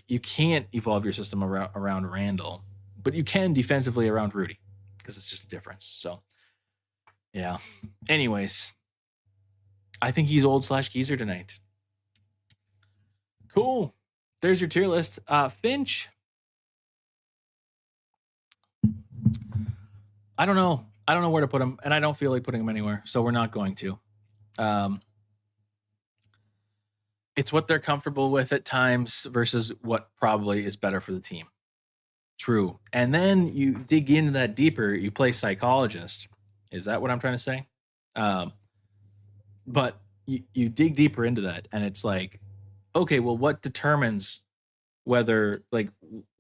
you can't evolve your system around Randle, but you can defensively around Rudy because it's just a difference. So, yeah. Anyways, I think he's old/Geezer tonight. Cool. There's your tier list. Finch. I don't know. I don't know where to put him, and I don't feel like putting him anywhere, so we're not going to. It's what they're comfortable with at times versus what probably is better for the team. True. And then you dig into that deeper, you play psychologist. Is that what I'm trying to say? But you dig deeper into that, and it's like, okay, well, what determines what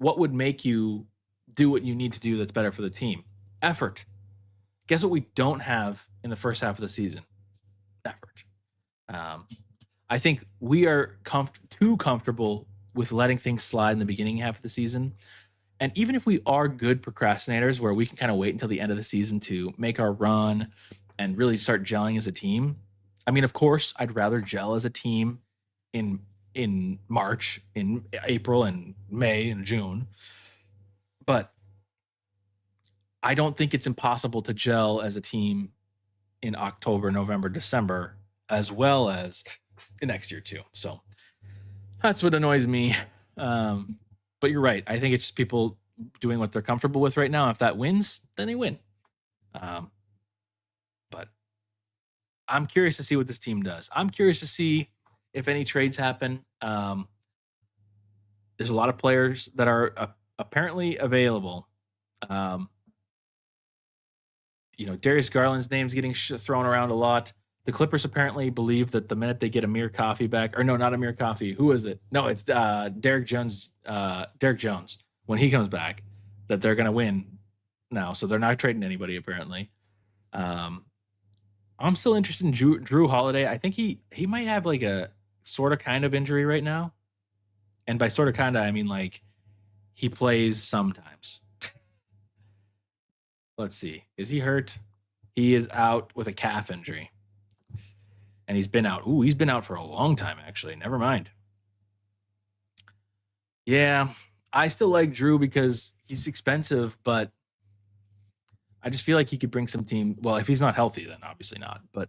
would make you do what you need to do that's better for the team? Effort. Guess what we don't have in the first half of the season? Effort. I think we are too comfortable with letting things slide in the beginning half of the season. And even if we are good procrastinators where we can kind of wait until the end of the season to make our run and really start gelling as a team. I mean, of course, I'd rather gel as a team in March, in April and May and June. But I don't think it's impossible to gel as a team in October, November, December, as well as next year too. So that's what annoys me. But you're right. I think it's just people doing what they're comfortable with right now. If that wins, then they win. But I'm curious to see what this team does. I'm curious to see if any trades happen. There's a lot of players that are apparently available. Darius Garland's name's getting thrown around a lot. The Clippers apparently believe that the minute they get Amir Coffey back, or no, not Amir Coffey. Who is it? No, it's Derek Jones. Derek Jones, when he comes back, that they're going to win now. So they're not trading anybody apparently. I'm still interested in Drew Holiday. I think he might have like a sort of kind of injury right now. And by sort of kind of, I mean like he plays sometimes. Let's see. Is he hurt? He is out with a calf injury. And he's been out. Ooh, he's been out for a long time, actually. Never mind. Yeah, I still like Drew because he's expensive, but I just feel like he could bring some team. Well, if he's not healthy, then obviously not. But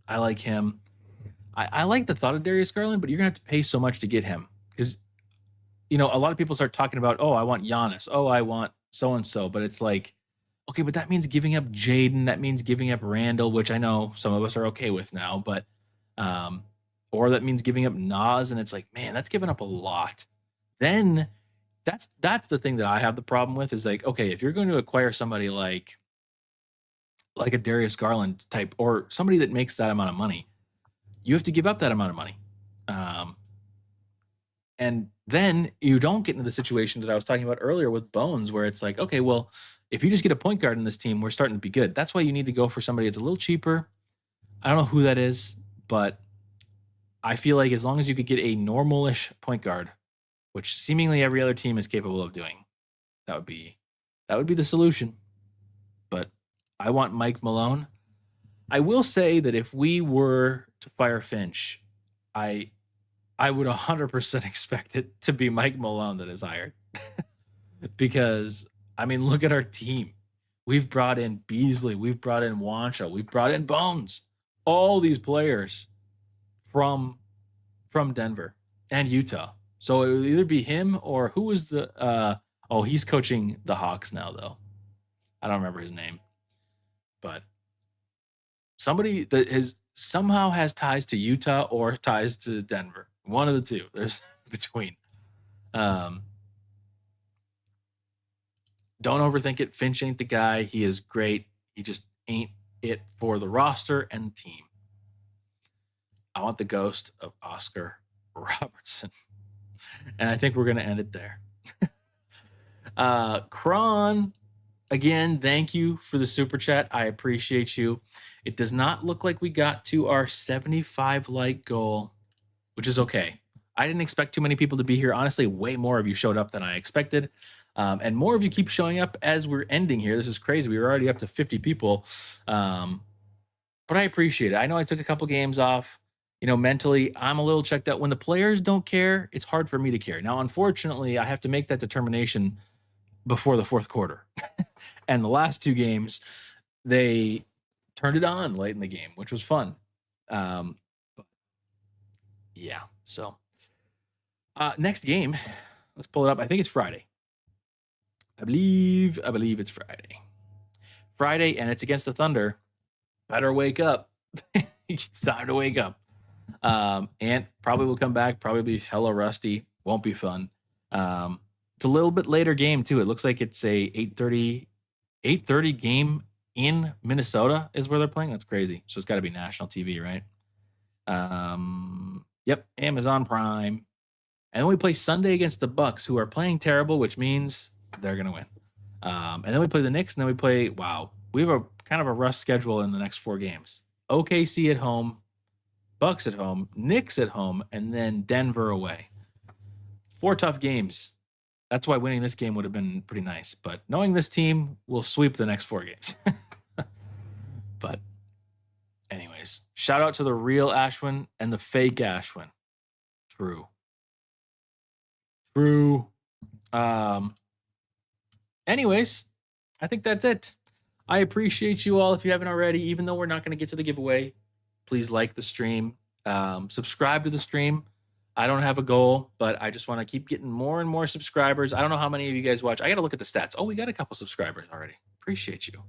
I like him. I like the thought of Darius Garland, but you're going to have to pay so much to get him. Because, a lot of people start talking about, oh, I want Giannis. Oh, I want so-and-so. But it's like, okay, but that means giving up Jaden. That means giving up Randall, which I know some of us are okay with now. But, or that means giving up Nas. And it's like, man, that's giving up a lot. Then that's the thing that I have the problem with is like, okay, if you're going to acquire somebody like a Darius Garland type or somebody that makes that amount of money, you have to give up that amount of money. And then you don't get into the situation that I was talking about earlier with Bones, where it's like, okay, well, if you just get a point guard in this team, we're starting to be good. That's why you need to go for somebody that's a little cheaper. I don't know who that is, but I feel like as long as you could get a normal-ish point guard, which seemingly every other team is capable of doing, that would be the solution. But I want Mike Malone. I will say that if we were to fire Finch, I would 100% expect it to be Mike Malone that is hired. Because, I mean, look at our team. We've brought in Beasley. We've brought in Wancha. We've brought in Bones. All these players from Denver and Utah. So it would either be him or who was the he's coaching the Hawks now, though. I don't remember his name. But somebody that somehow has ties to Utah or ties to Denver. One of the two. There's between. Don't overthink it. Finch ain't the guy. He is great. He just ain't it for the roster and the team. I want the ghost of Oscar Robertson. And I think we're going to end it there. Kron, again, thank you for the super chat. I appreciate you. It does not look like we got to our 75 like goal, which is okay. I didn't expect too many people to be here. Honestly, way more of you showed up than I expected. And more of you keep showing up as we're ending here. This is crazy. We were already up to 50 people. But I appreciate it. I know I took a couple games off. Mentally, I'm a little checked out. When the players don't care, it's hard for me to care. Now, unfortunately, I have to make that determination before the fourth quarter. And the last two games, they turned it on late in the game, which was fun. But yeah, so next game, let's pull it up. I think it's Friday. I believe it's Friday, and it's against the Thunder. Better wake up. It's time to wake up. Ant probably will come back, probably be hella rusty. Won't be fun. It's a little bit later game too. It looks like it's a 8:30 game in Minnesota is where they're playing. That's crazy. So it's got to be national TV, right? Yep, Amazon Prime. And then we play Sunday against the Bucks, who are playing terrible, which means they're gonna win. And then we play the Knicks, and then we play we have a kind of a rough schedule in the next 4 games. OKC at home, Bucks at home, Knicks at home, and then Denver away. 4 tough games. That's why winning this game would have been pretty nice. But knowing this team, we'll sweep the next 4 games. But anyways, shout out to the real Ashwin and the fake Ashwin. True. Anyways, I think that's it. I appreciate you all. If you haven't already, even though we're not going to get to the giveaway, please like the stream, subscribe to the stream. I don't have a goal, but I just want to keep getting more and more subscribers. I don't know how many of you guys watch. I got to look at the stats. Oh, we got a couple subscribers already. Appreciate you.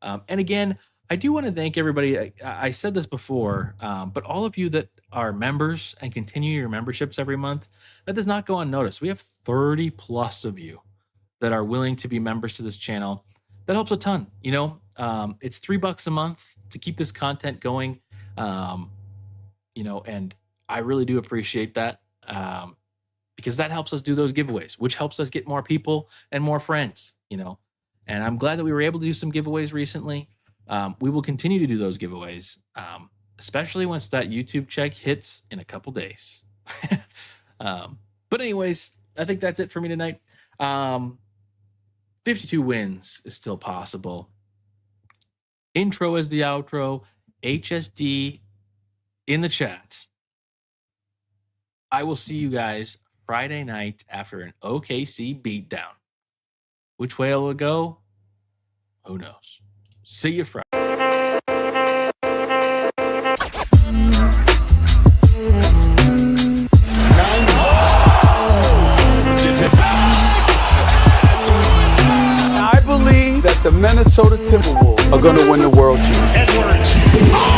And again, I do want to thank everybody. I said this before, but all of you that are members and continue your memberships every month, that does not go unnoticed. We have 30 plus of you that are willing to be members to this channel. That helps a ton. You know, it's $3 a month to keep this content going. You know, and I really do appreciate that, because that helps us do those giveaways, which helps us get more people and more friends, you know. And I'm glad that we were able to do some giveaways recently. We will continue to do those giveaways, especially once that YouTube check hits in a couple days. But anyways, I think that's it for me tonight. 52 wins is still possible. Intro as the outro. HSD in the chat. I will see you guys Friday night after an OKC beatdown. Which way will it go? Who knows? See you Friday. I believe that the Minnesota Timberwolves are going to win the world championship. Edwards.